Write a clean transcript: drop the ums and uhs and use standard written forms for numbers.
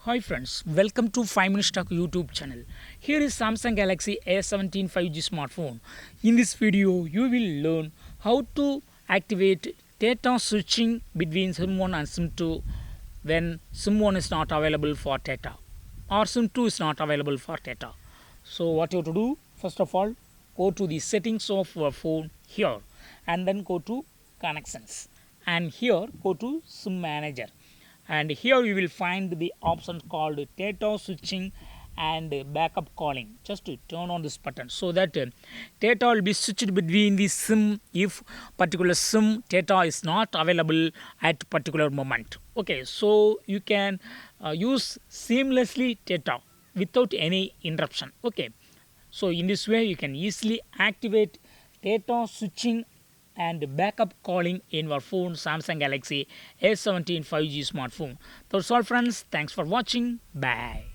Hi friends, welcome to 5 Minutes Talk YouTube channel. Here is Samsung Galaxy A17 5G smartphone. In this video, you will learn how to activate data switching between SIM1 and SIM2 when SIM1 is not available for data or SIM2 is not available for data. So what you have to do, first of all, go to the settings of your phone here and then go to connections and here go to SIM manager. And here you will find the option called data switching and backup calling. Just to turn on this button so that data will be switched between the SIM if particular SIM data is not available at particular moment. Okay, so you can use seamlessly data without any interruption. Okay, so in this way you can easily activate data switching and backup calling in your phone Samsung Galaxy A17 5G smartphone. That's all friends. Thanks for watching. Bye.